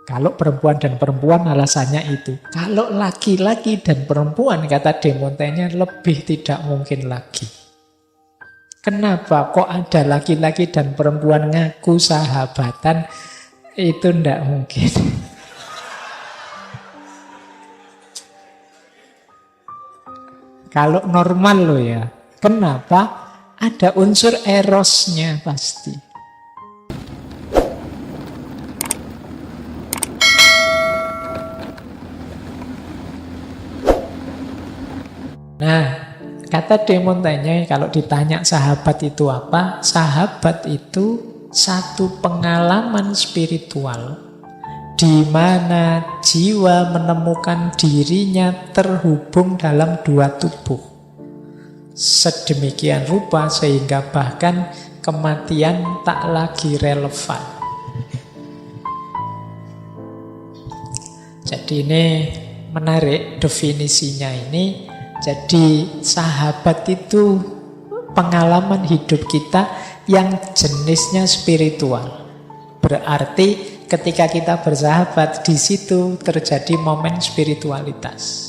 Kalau perempuan dan perempuan alasannya itu. Kalau laki-laki dan perempuan, kata De Montaigne, lebih tidak mungkin lagi. Kenapa kok ada laki-laki dan perempuan ngaku sahabatan? Itu tidak mungkin. Kalau normal loh ya. Kenapa? Ada unsur erosnya pasti. Nah, kata De Montaigne, kalau ditanya sahabat itu apa? Sahabat itu satu pengalaman spiritual di mana jiwa menemukan dirinya terhubung dalam dua tubuh. Sedemikian rupa sehingga bahkan kematian tak lagi relevan. Jadi ini menarik definisinya ini. Jadi sahabat itu pengalaman hidup kita yang jenisnya spiritual. Berarti ketika kita bersahabat, di situ terjadi momen spiritualitas.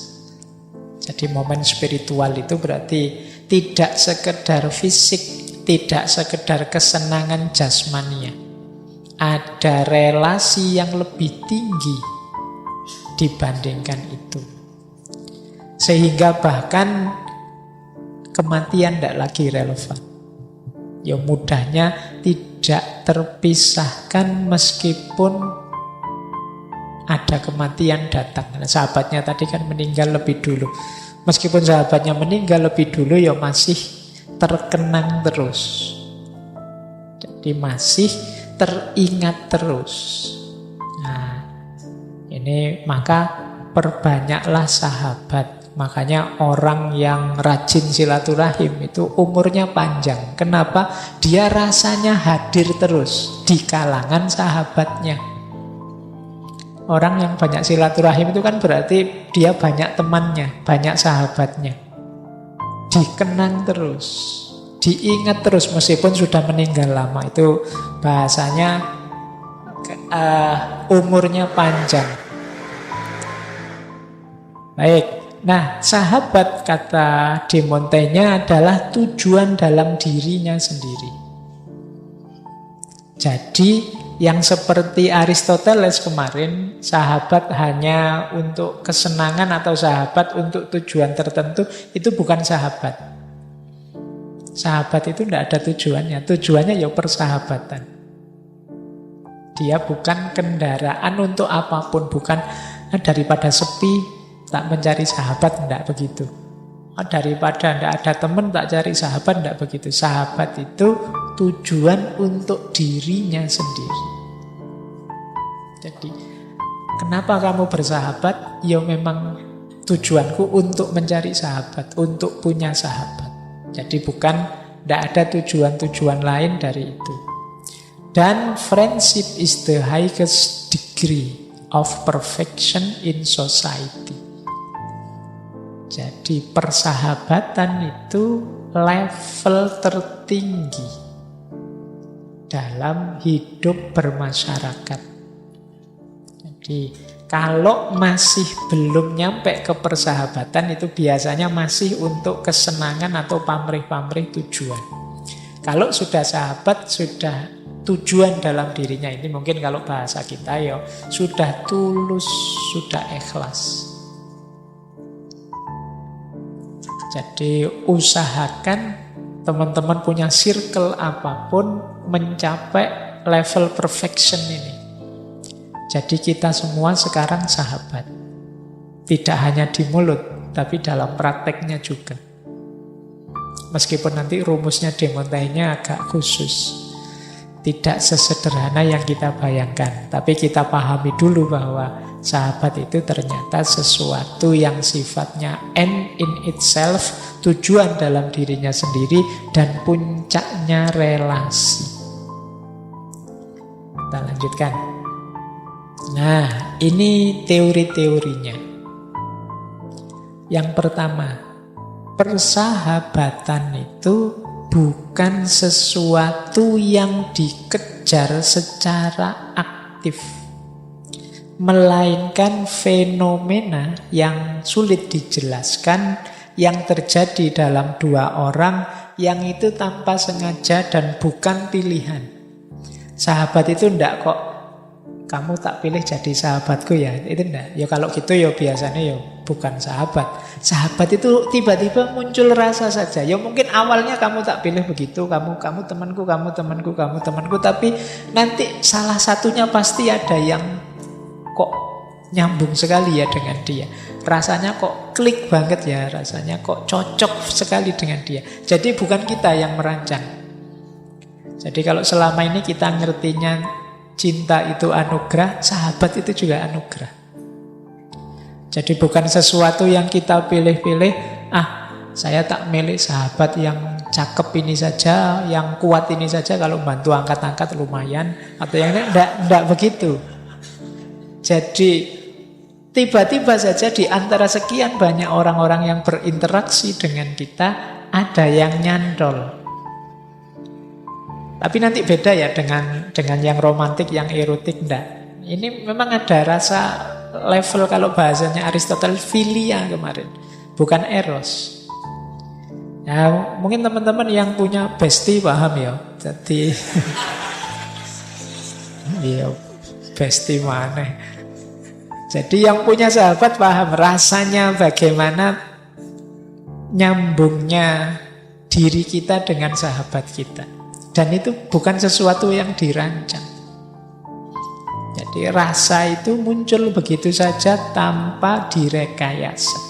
Jadi momen spiritual itu berarti tidak sekedar fisik, tidak sekedar kesenangan jasmania. Ada relasi yang lebih tinggi dibandingkan itu. Sehingga bahkan kematian tidak lagi relevan. Ya mudahnya tidak terpisahkan meskipun ada kematian datang. Nah, sahabatnya tadi kan meninggal lebih dulu. Meskipun sahabatnya meninggal lebih dulu, ya masih terkenang terus. Jadi masih teringat terus. Nah, ini maka perbanyaklah sahabat. Makanya orang yang rajin silaturahim itu umurnya panjang. Kenapa? Dia rasanya hadir terus di kalangan sahabatnya. Orang yang banyak silaturahim itu kan berarti dia banyak temannya, banyak sahabatnya. Dikenang terus, diingat terus meskipun sudah meninggal lama. Itu bahasanya umurnya panjang. Baik. Nah, sahabat kata De Montaigne adalah tujuan dalam dirinya sendiri. Jadi, yang seperti Aristoteles kemarin, sahabat hanya untuk kesenangan atau sahabat untuk tujuan tertentu, itu bukan sahabat. Sahabat itu tidak ada tujuannya. Tujuannya ya persahabatan. Dia bukan kendaraan untuk apapun, bukan daripada sepi tak mencari sahabat, tidak begitu. Daripada tidak ada teman tak cari sahabat, tidak begitu. Sahabat itu tujuan untuk dirinya sendiri. Jadi kenapa kamu bersahabat? Ya memang tujuanku untuk mencari sahabat, untuk punya sahabat. Jadi bukan, tidak ada tujuan-tujuan lain dari itu. Dan friendship is the highest degree of perfection in society. Jadi persahabatan itu level tertinggi dalam hidup bermasyarakat. Jadi kalau masih belum nyampe ke persahabatan itu biasanya masih untuk kesenangan atau pamrih-pamrih tujuan. Kalau sudah sahabat, sudah tujuan dalam dirinya, ini mungkin kalau bahasa kita ya sudah tulus, sudah ikhlas. Jadi usahakan teman-teman punya circle apapun mencapai level perfection ini. Jadi kita semua sekarang sahabat. Tidak hanya di mulut, tapi dalam prakteknya juga. Meskipun nanti rumusnya De Montaigne agak khusus. Tidak sesederhana yang kita bayangkan. Tapi kita pahami dulu bahwa sahabat itu ternyata sesuatu yang sifatnya end in itself, tujuan dalam dirinya sendiri, dan puncaknya relasi. Kita lanjutkan. Nah, ini teori-teorinya. Yang pertama, persahabatan itu bukan sesuatu yang dikejar secara aktif. melainkan fenomena yang sulit dijelaskan, yang terjadi dalam dua orang, yang itu tanpa sengaja dan bukan pilihan. Sahabat itu ndak kok, kamu tak pilih jadi sahabatku ya, itu ndak. Ya kalau gitu ya biasanya ya bukan sahabat. Sahabat itu tiba-tiba muncul rasa saja. Ya mungkin awalnya kamu tak pilih begitu, kamu temanku, kamu temanku, kamu temanku, tapi nanti salah satunya pasti ada yang kok nyambung sekali ya dengan dia. Rasanya kok klik banget ya, rasanya kok cocok sekali dengan dia. Jadi bukan kita yang merancang. Jadi kalau selama ini kita ngertinya cinta itu anugerah, sahabat itu juga anugerah. Jadi bukan sesuatu yang kita pilih-pilih, saya tak milih sahabat yang cakep ini saja, yang kuat ini saja, kalau bantu angkat-angkat lumayan, atau yang lain, enggak begitu. Jadi tiba-tiba saja di antara sekian banyak orang-orang yang berinteraksi dengan kita, ada yang nyantol. Tapi nanti beda ya dengan yang romantik, yang erotik, enggak. Ini memang ada rasa level, kalau bahasanya Aristoteles, filia kemarin, bukan eros. Ya, mungkin teman-teman yang punya bestie paham ya. Jadi iya, bestie mana? Jadi yang punya sahabat paham rasanya bagaimana nyambungnya diri kita dengan sahabat kita. Dan itu bukan sesuatu yang dirancang. Jadi rasa itu muncul begitu saja tanpa direkayasa.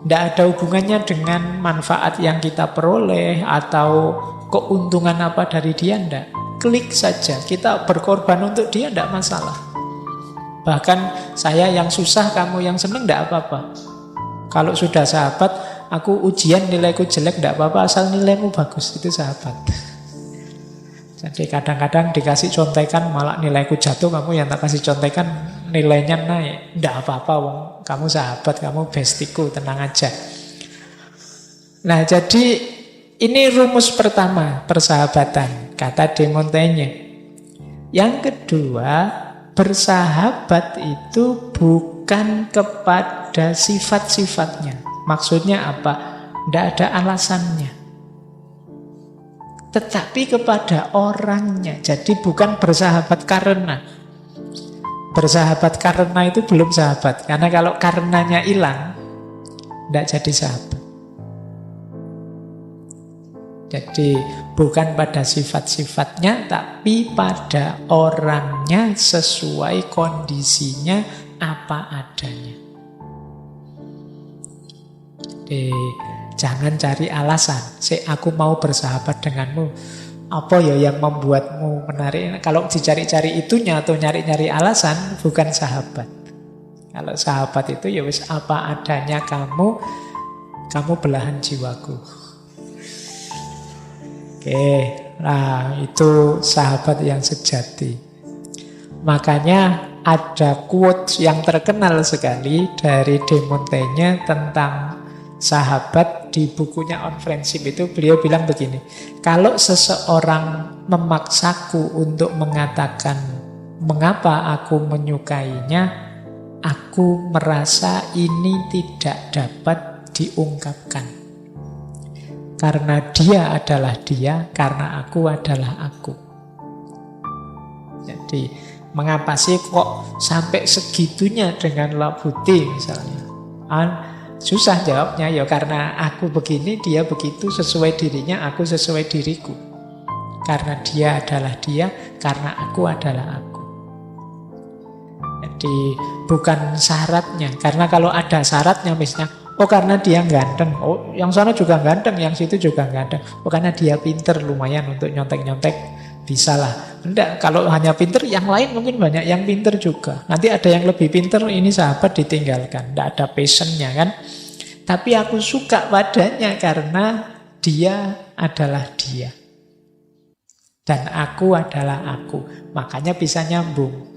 Tidak ada hubungannya dengan manfaat yang kita peroleh atau keuntungan apa dari dia, tidak. Klik saja, kita berkorban untuk dia, tidak masalah. Bahkan saya yang susah, kamu yang seneng, tidak apa-apa. Kalau sudah sahabat, aku ujian nilaiku jelek, tidak apa-apa, asal nilaimu bagus, itu sahabat. Jadi kadang-kadang dikasih contekan malah nilaiku jatuh, kamu yang tak kasih contekan nilainya naik. Tidak apa-apa, wong kamu sahabat, kamu bestiku, tenang aja. Nah, jadi ini rumus pertama persahabatan, kata De Montaigne. Yang kedua, bersahabat itu bukan kepada sifat-sifatnya. Maksudnya apa? Tidak ada alasannya. Tetapi kepada orangnya. Jadi bukan bersahabat karena. Bersahabat karena itu belum sahabat. Karena kalau karenanya hilang, tidak jadi sahabat. Jadi bukan pada sifat-sifatnya, tapi pada orangnya, sesuai kondisinya apa adanya. Jadi jangan cari alasan. Aku mau bersahabat denganmu. Apa ya yang membuatmu menarik? Kalau dicari-cari itunya atau nyari-nyari alasan, bukan sahabat. Kalau sahabat itu ya wis apa adanya kamu belahan jiwaku. Oke, nah itu sahabat yang sejati. Makanya ada quote yang terkenal sekali dari De Montaigne tentang sahabat di bukunya On Friendship. Itu beliau bilang begini, kalau seseorang memaksaku untuk mengatakan mengapa aku menyukainya, aku merasa ini tidak dapat diungkapkan. Karena dia adalah dia, karena aku adalah aku. Jadi mengapa sih kok sampai segitunya dengan Labuti misalnya? Susah jawabnya, ya karena aku begini, dia begitu, sesuai dirinya, aku sesuai diriku. Karena dia adalah dia, karena aku adalah aku. Jadi bukan syaratnya. Karena kalau ada syaratnya misalnya, oh karena dia ganteng, oh yang sana juga ganteng, yang situ juga ganteng, oh karena dia pinter, lumayan untuk nyontek-nyontek, bisa lah. Enggak, kalau hanya pinter, yang lain mungkin banyak yang pinter juga. Nanti ada yang lebih pinter, ini sahabat ditinggalkan, enggak ada passionnya kan. Tapi aku suka padanya karena dia adalah dia. Dan aku adalah aku. Makanya bisa nyambung.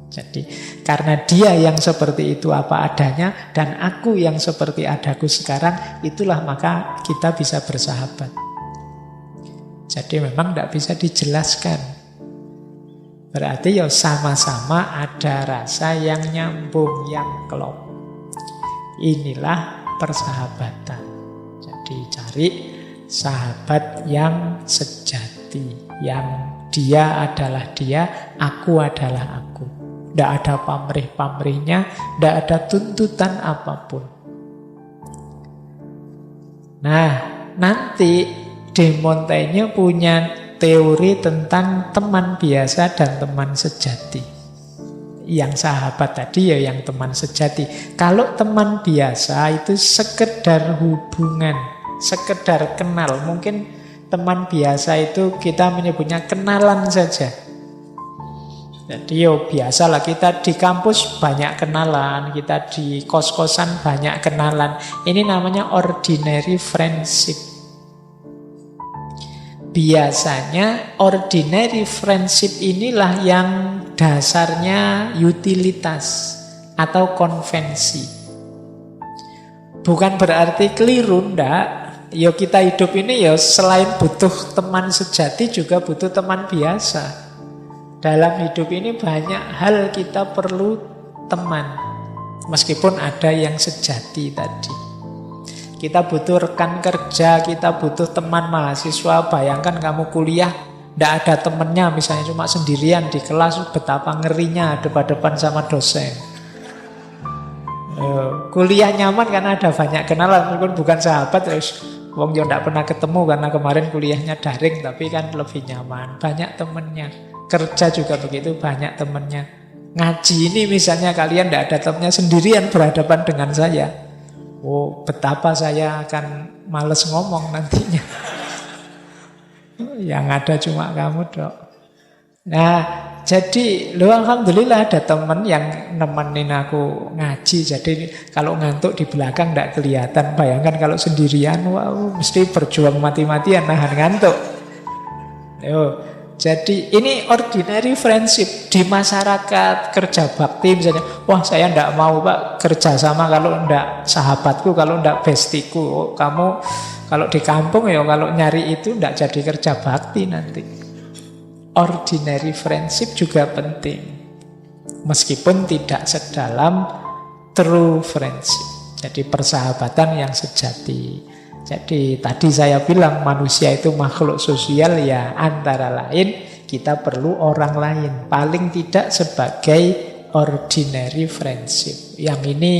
Jadi karena dia yang seperti itu apa adanya, dan aku yang seperti adaku sekarang, itulah maka kita bisa bersahabat. Jadi memang tidak bisa dijelaskan. Berarti ya sama-sama ada rasa yang nyambung, yang klop. Inilah persahabatan. Jadi cari sahabat yang sejati, yang dia adalah dia, aku adalah aku. Tidak ada pamrih-pamrihnya, tidak ada tuntutan apapun. Nah, nanti De Montaigne punya teori tentang teman biasa dan teman sejati. Yang sahabat tadi ya yang teman sejati. Kalau teman biasa itu sekedar hubungan, sekedar kenal. Mungkin teman biasa itu kita menyebutnya kenalan saja. Jadi biasalah kita di kampus banyak kenalan, kita di kos-kosan banyak kenalan. Ini namanya ordinary friendship. Biasanya ordinary friendship inilah yang dasarnya utilitas atau konvensi. Bukan berarti keliru, ndak. Ya kita hidup ini ya selain butuh teman sejati juga butuh teman biasa. Dalam hidup ini banyak hal kita perlu teman. Meskipun ada yang sejati tadi. Kita butuh rekan kerja, kita butuh teman mahasiswa. Bayangkan kamu kuliah, tidak ada temennya, misalnya cuma sendirian di kelas, betapa ngerinya depan-depan sama dosen. Kuliah nyaman karena ada banyak kenalan, meskipun bukan sahabat, terus wong yo ndak pernah ketemu karena kemarin kuliahnya daring, tapi kan lebih nyaman. Banyak temennya. Kerja juga begitu, banyak temennya. Ngaji ini misalnya kalian ndak ada temennya, sendirian berhadapan dengan saya. Oh, betapa saya akan males ngomong nantinya. Yang ada cuma kamu, Dok. Nah, jadi alhamdulillah ada teman yang nemenin aku ngaji. Jadi kalau ngantuk di belakang tidak kelihatan. Bayangkan kalau sendirian, wow, mesti berjuang mati-matian nahan ngantuk. Jadi ini ordinary friendship di masyarakat kerja bakti misalnya. Wah, saya tidak mau Pak kerja sama kalau tidak sahabatku, kalau tidak bestiku. Oh, kamu kalau di kampung ya kalau nyari itu tidak jadi kerja bakti nanti. Ordinary friendship juga penting. Meskipun tidak sedalam true friendship. Jadi persahabatan yang sejati. Jadi tadi saya bilang manusia itu makhluk sosial ya, antara lain kita perlu orang lain. Paling tidak sebagai ordinary friendship. Yang ini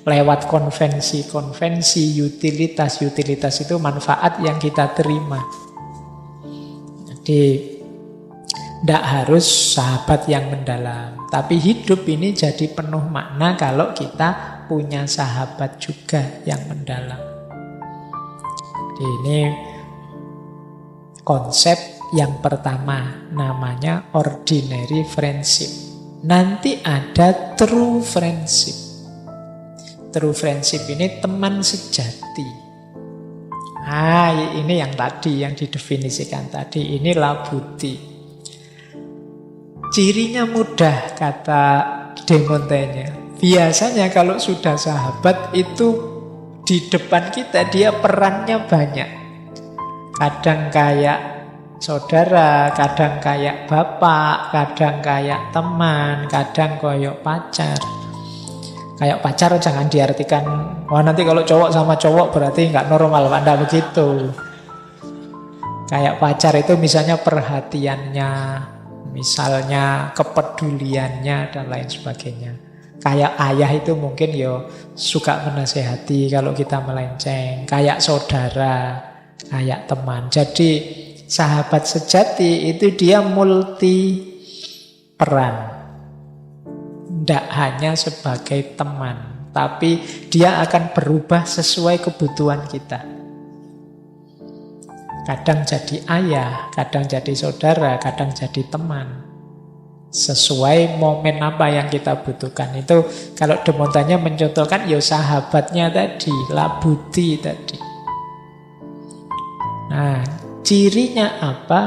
lewat konvensi-konvensi, utilitas itu manfaat yang kita terima. Jadi tidak harus sahabat yang mendalam. Tapi hidup ini jadi penuh makna kalau kita punya sahabat juga yang mendalam. Ini konsep yang pertama, namanya ordinary friendship. Nanti ada true friendship. True friendship ini teman sejati. Ini yang tadi, yang didefinisikan tadi. Ini Labuti. Cirinya mudah, kata De Montaigne. Biasanya kalau sudah sahabat itu di depan kita dia perannya banyak. Kadang kayak saudara, kadang kayak bapak, kadang kayak teman, kadang kayak pacar. Kayak pacar jangan diartikan, wah nanti kalau cowok sama cowok berarti nggak normal, Anda begitu. Kayak pacar itu misalnya perhatiannya, misalnya kepeduliannya dan lain sebagainya. Kayak ayah itu mungkin suka menasehati kalau kita melenceng. Kayak saudara, kayak teman. Jadi sahabat sejati itu dia multi peran. Tidak hanya sebagai teman, tapi dia akan berubah sesuai kebutuhan kita. Kadang jadi ayah, kadang jadi saudara, kadang jadi teman. Sesuai momen apa yang kita butuhkan. Itu kalau De Montaigne mencontohkan sahabatnya tadi, Labuti tadi. Nah, cirinya apa?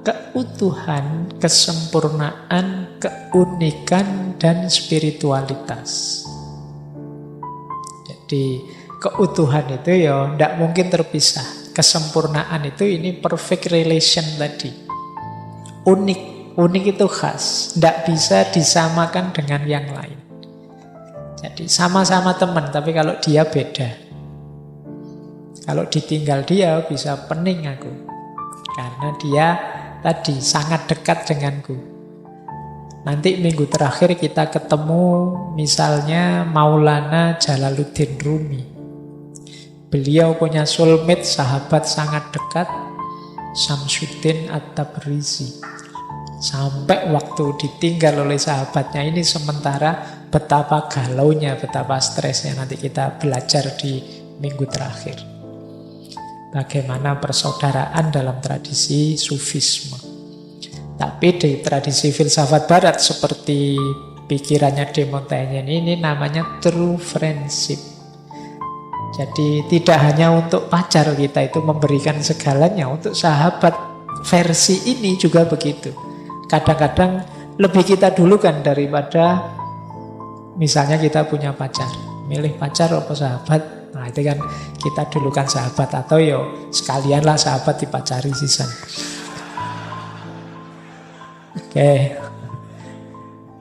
Keutuhan, kesempurnaan, keunikan, dan spiritualitas. Jadi keutuhan itu tidak mungkin terpisah. Kesempurnaan itu ini perfect relation tadi. Unik. Unik itu khas, tidak bisa disamakan dengan yang lain. Jadi sama-sama teman, tapi kalau dia beda. Kalau ditinggal dia bisa pening aku. Karena dia tadi sangat dekat denganku. Nanti minggu terakhir kita ketemu misalnya Maulana Jalaluddin Rumi. Beliau punya soulmate, sahabat sangat dekat, Syamsuddin At-Tabrizi. Sampai waktu ditinggal oleh sahabatnya ini, sementara betapa galaunya, betapa stresnya. Nanti kita belajar di minggu terakhir. Bagaimana persaudaraan dalam tradisi Sufisme. Tapi di tradisi filsafat barat seperti pikirannya de Montaigne ini namanya true friendship. Jadi tidak hanya untuk pacar kita itu memberikan segalanya, untuk sahabat versi ini juga begitu. Kadang-kadang lebih kita dulukan daripada misalnya kita punya pacar. Milih pacar apa sahabat? Nah itu kan kita dulukan sahabat, atau yo sekalianlah sahabat dipacari sisan. Oke.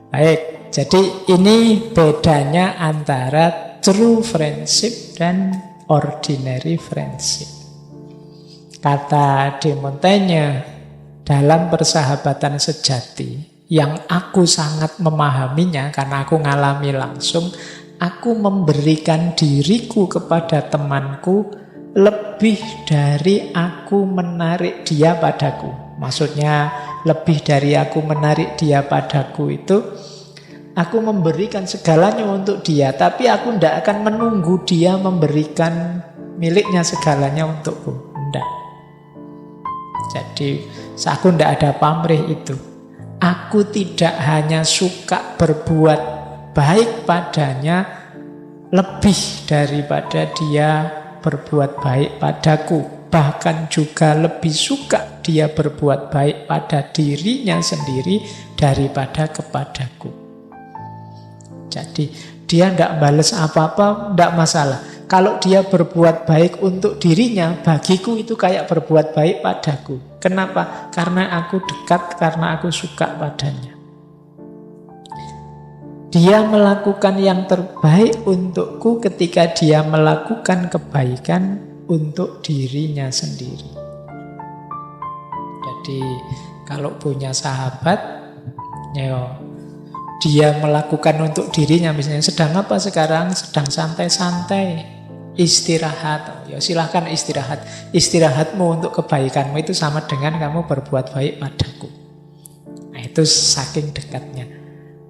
Baik, jadi ini bedanya antara true friendship dan ordinary friendship. Kata de Montaigne, dalam persahabatan sejati yang aku sangat memahaminya karena aku ngalami langsung, aku memberikan diriku kepada temanku lebih dari aku menarik dia padaku. Maksudnya lebih dari aku menarik dia padaku itu, aku memberikan segalanya untuk dia, tapi aku tidak akan menunggu dia memberikan miliknya segalanya untukku. Tidak. Jadi aku tidak ada pamrih itu. Aku tidak hanya suka berbuat baik padanya lebih daripada dia berbuat baik padaku. Bahkan juga lebih suka dia berbuat baik pada dirinya sendiri daripada kepadaku. Jadi dia tidak balas apa-apa, tidak masalah. Kalau dia berbuat baik untuk dirinya, bagiku itu kayak berbuat baik padaku. Kenapa? Karena aku dekat, karena aku suka padanya. Dia melakukan yang terbaik untukku ketika dia melakukan kebaikan untuk dirinya sendiri. Jadi kalau punya sahabat, dia melakukan untuk dirinya, misalnya sedang apa sekarang? Sedang santai-santai, istirahat. Ya silahkan istirahat. Istirahatmu untuk kebaikanmu itu sama dengan kamu berbuat baik padaku. Nah itu saking dekatnya.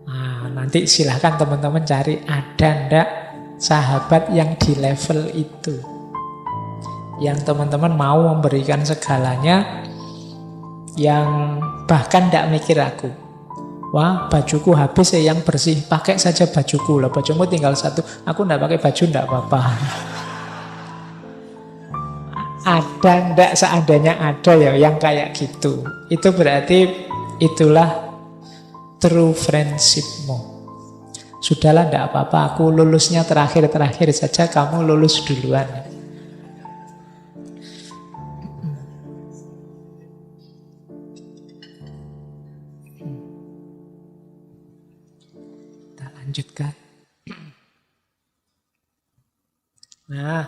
Nah, nanti silahkan teman-teman cari ada ndak sahabat yang di level itu, yang teman-teman mau memberikan segalanya, yang bahkan ndak mikir aku. Wah, bajuku habis ya, yang bersih, pakai saja bajuku lah. Bajumu tinggal satu, aku ndak pakai baju ndak apa-apa. Ada ndak, seandainya ada ya yang kayak gitu. Itu berarti itulah true friendshipmu. Sudahlah ndak apa-apa, aku lulusnya terakhir-terakhir saja, kamu lulus duluan. Lanjutkan. Nah,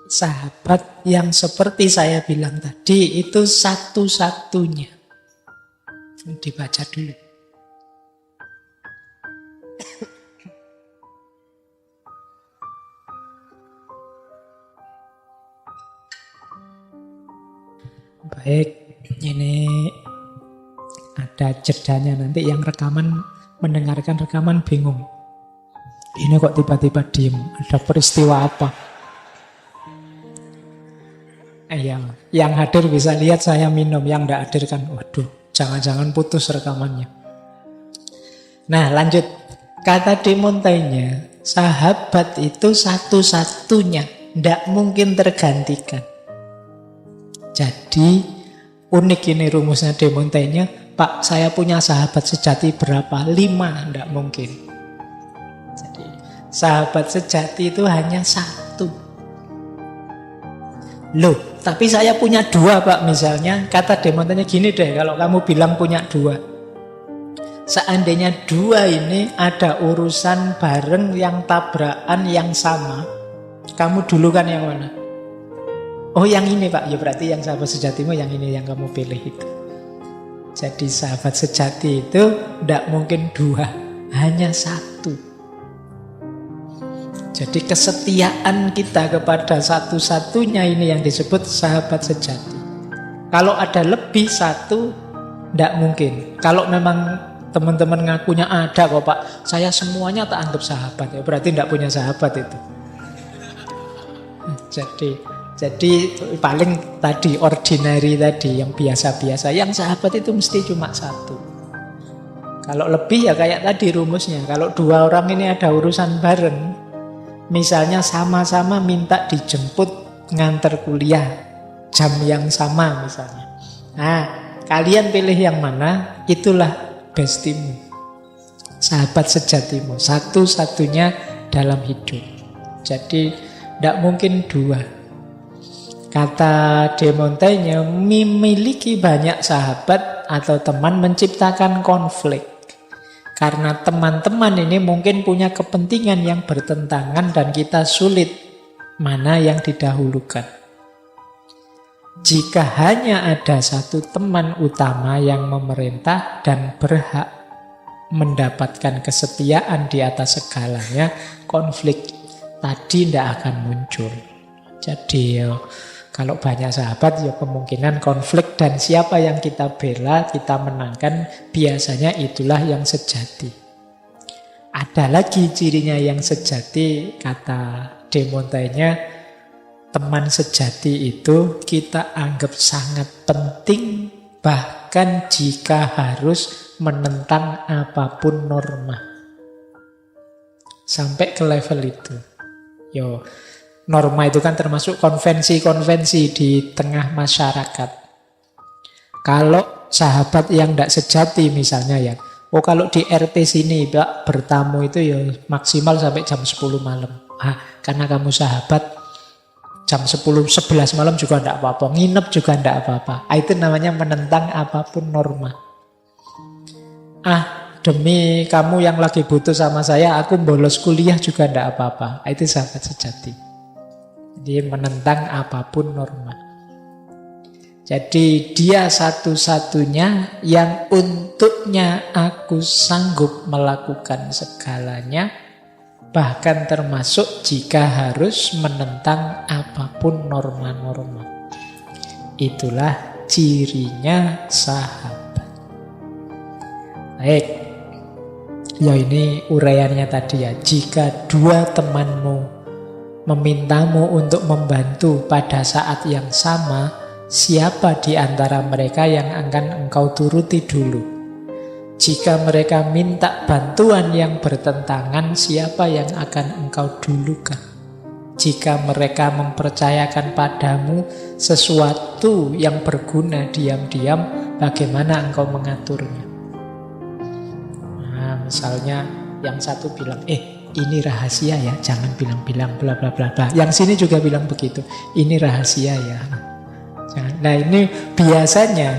sahabat yang seperti saya bilang tadi itu satu-satunya. Dibaca dulu. Baik, ini ada jedanya, nanti yang rekaman mendengarkan rekaman bingung. Ini kok tiba-tiba diem, ada peristiwa apa? Yang hadir bisa lihat saya minum, yang tidak hadir kan, waduh, jangan-jangan putus rekamannya. Nah lanjut, kata de Montaigne, sahabat itu satu-satunya, tidak mungkin tergantikan. Jadi unik ini rumusnya de Montaigne. Pak, saya punya sahabat sejati berapa? 5, tidak mungkin. Jadi sahabat sejati itu hanya satu. Loh, tapi saya punya 2 Pak misalnya. Kata Demontaigne gini deh, kalau kamu bilang punya 2. Seandainya 2 ini ada urusan bareng yang tabrakan yang sama, kamu dulukan yang mana? Oh yang ini Pak, ya berarti yang sahabat sejatimu yang ini yang kamu pilih itu. Jadi sahabat sejati itu tidak mungkin 2, hanya 1. Jadi kesetiaan kita kepada satu-satunya ini yang disebut sahabat sejati. Kalau ada lebih 1, tidak mungkin. Kalau memang teman-teman ngakunya ada kok Pak, saya semuanya tak anggap sahabat, ya berarti tidak punya sahabat itu. Jadi paling tadi ordinary tadi, yang biasa-biasa. Yang sahabat itu mesti cuma 1. Kalau lebih ya kayak tadi rumusnya. Kalau 2 orang ini ada urusan bareng, misalnya sama-sama minta dijemput nganter kuliah jam yang sama misalnya. Nah, kalian pilih yang mana? Itulah bestimu, sahabat sejatimu, satu-satunya dalam hidup. Jadi tidak mungkin 2. Kata Demontaigne, memiliki banyak sahabat atau teman menciptakan konflik. Karena teman-teman ini mungkin punya kepentingan yang bertentangan dan kita sulit mana yang didahulukan. Jika hanya ada 1 teman utama yang memerintah dan berhak mendapatkan kesetiaan di atas segalanya, konflik tadi tidak akan muncul. Jadi kalau banyak sahabat ya kemungkinan konflik, dan siapa yang kita bela, kita menangkan, biasanya itulah yang sejati. Ada lagi cirinya yang sejati, kata Demontaigne, teman sejati itu kita anggap sangat penting, bahkan jika harus menentang apapun norma. Sampai ke level itu. Norma itu kan termasuk konvensi-konvensi di tengah masyarakat. Kalau sahabat yang tidak sejati misalnya ya, kalau di RT sini Pak bertamu itu ya maksimal sampai jam 10 malam. Karena kamu sahabat, jam 10, 11 malam juga tidak apa-apa, nginep juga tidak apa-apa. Itu namanya menentang apapun norma. Demi kamu yang lagi butuh sama saya, aku bolos kuliah juga tidak apa-apa. Itu sahabat sejati. Dia menentang apapun norma. Jadi dia satu-satunya yang untuknya aku sanggup melakukan segalanya, bahkan termasuk jika harus menentang apapun norma-norma. Itulah cirinya sahabat. Baik. Ya ini uraiannya tadi ya. Jika 2 temanmu memintamu untuk membantu pada saat yang sama, siapa di antara mereka yang akan engkau turuti dulu? Jika mereka minta bantuan yang bertentangan, siapa yang akan engkau dulukan? Jika mereka mempercayakan padamu sesuatu yang berguna diam-diam, bagaimana engkau mengaturnya? Misalnya yang satu bilang, ini rahasia ya, jangan bilang-bilang bla bla bla bla. Yang sini juga bilang begitu, ini rahasia ya. Nah ini biasanya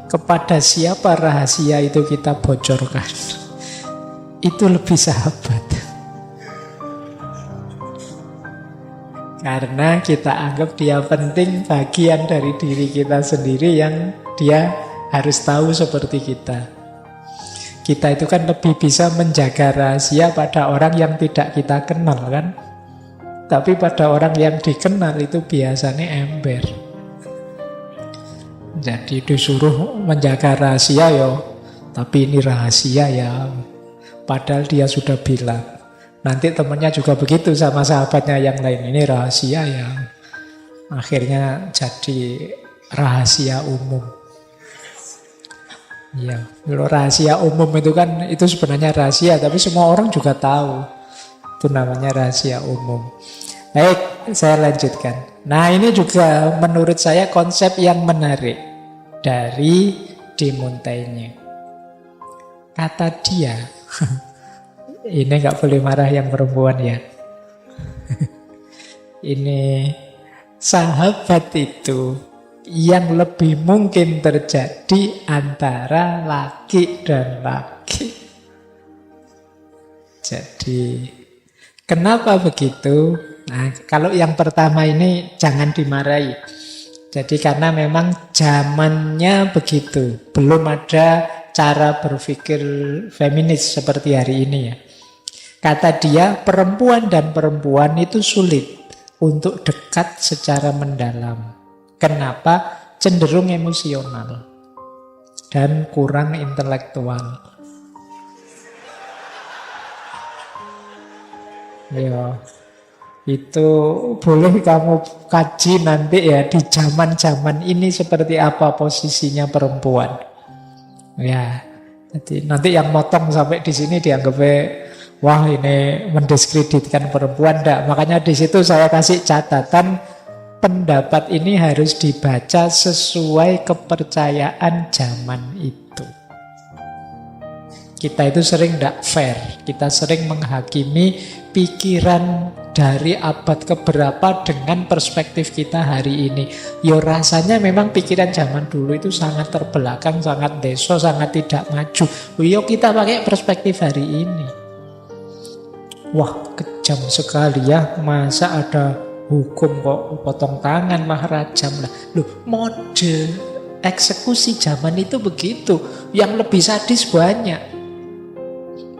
kepada siapa rahasia itu kita bocorkan, itu lebih sahabat. Karena kita anggap dia penting, bagian dari diri kita sendiri yang dia harus tahu seperti kita. Kita itu kan lebih bisa menjaga rahasia pada orang yang tidak kita kenal kan. Tapi pada orang yang dikenal itu biasanya ember. Jadi disuruh menjaga rahasia tapi ini rahasia ya. Padahal dia sudah bilang. Nanti temannya juga begitu sama sahabatnya yang lain. Ini rahasia ya. Akhirnya jadi rahasia umum. Ya, kalau rahasia umum itu kan itu sebenarnya rahasia, tapi semua orang juga tahu. Itu namanya rahasia umum. Baik, saya lanjutkan. Nah, ini juga menurut saya konsep yang menarik dari Demontaigne. Kata dia, ini nggak boleh marah yang perempuan ya. Ini Sahabat itu yang lebih mungkin terjadi antara laki dan laki. Jadi, kenapa begitu? Nah, kalau yang pertama ini jangan dimarahi. Jadi karena memang zamannya begitu. Belum ada cara berpikir feminis seperti hari ini ya. Kata dia, perempuan dan perempuan itu sulit untuk dekat secara mendalam. Kenapa? Cenderung emosional dan kurang intelektual. Ya, itu boleh kamu kaji nanti ya di zaman-zaman ini seperti apa posisinya perempuan. Ya, jadi nanti yang motong sampai di sini dianggapnya wah ini mendiskreditkan perempuan. Enggak. Makanya di situ saya kasih catatan pendapat ini harus dibaca sesuai kepercayaan zaman itu. Kita itu sering tidak fair, kita sering menghakimi pikiran dari abad keberapa dengan perspektif kita hari ini. Ya rasanya memang pikiran zaman dulu itu sangat terbelakang, sangat deso, sangat tidak maju. Ya kita pakai perspektif hari ini. Wah kejam sekali ya, masa ada hukum kok potong tangan mah rajam lah. Loh, mode eksekusi zaman itu begitu. Yang lebih sadis banyak.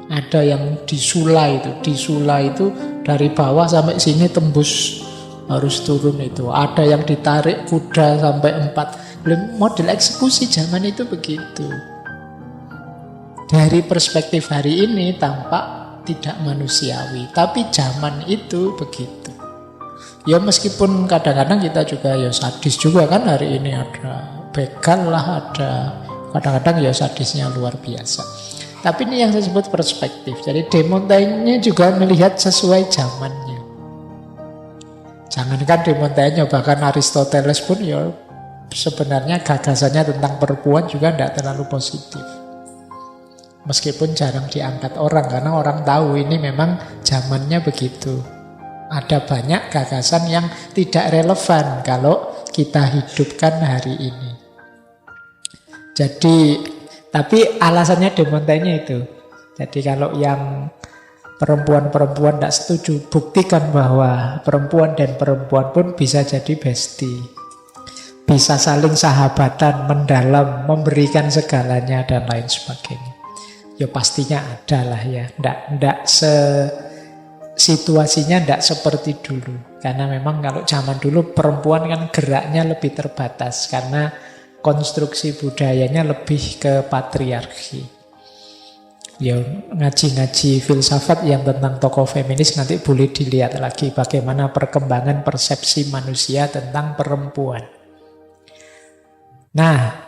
Ada yang disulai itu dari bawah sampai sini tembus harus turun itu. Ada yang ditarik kuda sampai 4. Model eksekusi zaman itu begitu. Dari perspektif hari ini tampak tidak manusiawi, tapi zaman itu begitu. Ya meskipun kadang-kadang kita juga ya sadis juga kan, hari ini ada begal lah, ada kadang-kadang ya sadisnya luar biasa. Tapi ini yang saya sebut perspektif. Jadi De Montaigne juga melihat sesuai zamannya. Jangankan De Montaigne, bahkan Aristoteles pun ya sebenarnya gagasannya tentang perempuan juga tidak terlalu positif. Meskipun jarang diangkat orang, karena orang tahu ini memang zamannya begitu. Ada banyak gagasan yang tidak relevan kalau kita hidupkan hari ini. Jadi tapi alasannya De Montaigne itu. Jadi kalau yang perempuan-perempuan tidak setuju, buktikan bahwa perempuan dan perempuan pun bisa jadi bestie. Bisa saling sahabatan, mendalam, memberikan segalanya dan lain sebagainya. Ya pastinya ada lah ya. Situasinya tidak seperti dulu. Karena memang kalau zaman dulu perempuan kan geraknya lebih terbatas. Karena konstruksi budayanya lebih ke patriarki. Ya ngaji-ngaji filsafat yang tentang tokoh feminis nanti boleh dilihat lagi bagaimana perkembangan persepsi manusia tentang perempuan. Nah,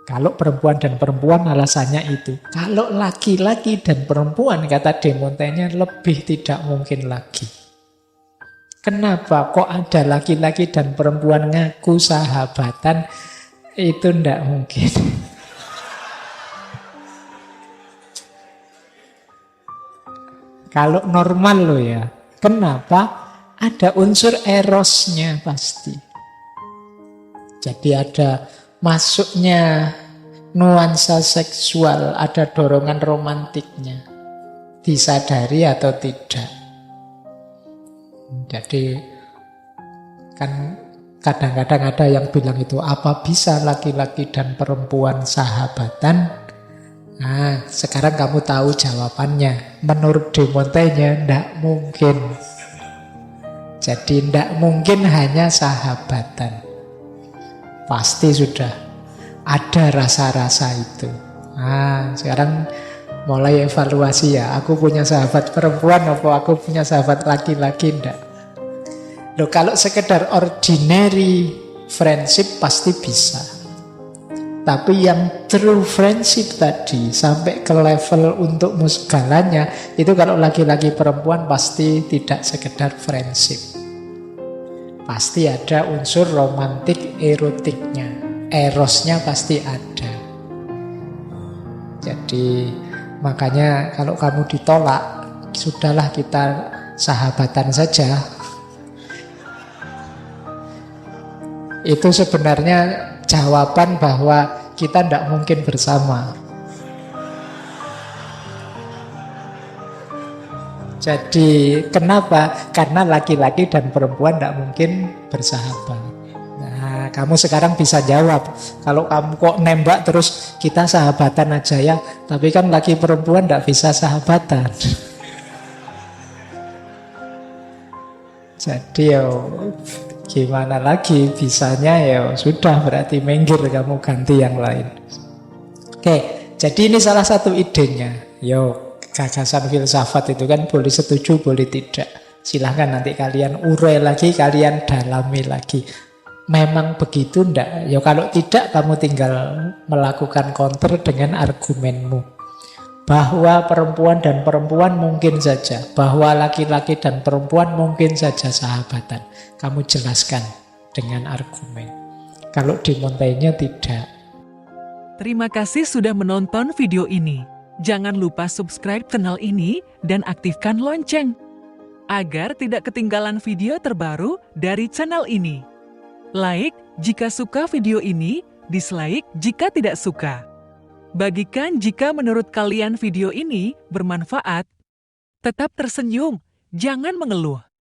kalau perempuan dan perempuan alasannya itu. Kalau laki-laki dan perempuan, kata De Montaigne, lebih tidak mungkin lagi. Kenapa kok ada laki-laki dan perempuan ngaku sahabatan? Itu tidak mungkin. Kalau normal loh ya. Kenapa? Ada unsur erosnya pasti. Jadi ada masuknya nuansa seksual, ada dorongan romantiknya. Disadari atau tidak. Jadi kan kadang-kadang ada yang bilang itu, apa bisa laki-laki dan perempuan sahabatan? Nah, sekarang kamu tahu jawabannya. Menurut De Montaigne, tidak mungkin. Jadi tidak mungkin hanya sahabatan. Pasti sudah ada rasa-rasa itu. Nah, sekarang mulai evaluasi ya, aku punya sahabat perempuan atau aku punya sahabat laki-laki, enggak? Loh, kalau sekedar ordinary friendship pasti bisa. Tapi yang true friendship tadi sampai ke level untuk segalanya, itu kalau laki-laki perempuan pasti tidak sekedar friendship. Pasti ada unsur romantik erotiknya. Erosnya pasti ada. Jadi makanya kalau kamu ditolak, sudahlah kita sahabatan saja. Itu sebenarnya jawaban bahwa kita tidak mungkin bersama. Jadi kenapa? Karena laki-laki dan perempuan tidak mungkin bersahabat. Nah, kamu sekarang bisa jawab. Kalau kamu kok nembak terus kita sahabatan aja ya. Tapi kan laki perempuan tidak bisa sahabatan. Jadi ya gimana lagi, bisanya ya sudah, berarti minggir, kamu ganti yang lain. Oke, jadi ini salah satu idenya. Yo, gagasan filsafat itu kan boleh setuju, boleh tidak. Silahkan nanti kalian urai lagi, kalian dalami lagi. Memang begitu ndak? Ya kalau tidak, kamu tinggal melakukan counter dengan argumenmu. Bahwa perempuan dan perempuan mungkin saja, bahwa laki-laki dan perempuan mungkin saja sahabatan. Kamu jelaskan dengan argumen. Kalau di Montaigne tidak. Terima kasih sudah menonton video ini. Jangan lupa subscribe channel ini dan aktifkan lonceng agar tidak ketinggalan video terbaru dari channel ini. Like jika suka video ini, dislike jika tidak suka. Bagikan jika menurut kalian video ini bermanfaat. Tetap tersenyum, jangan mengeluh.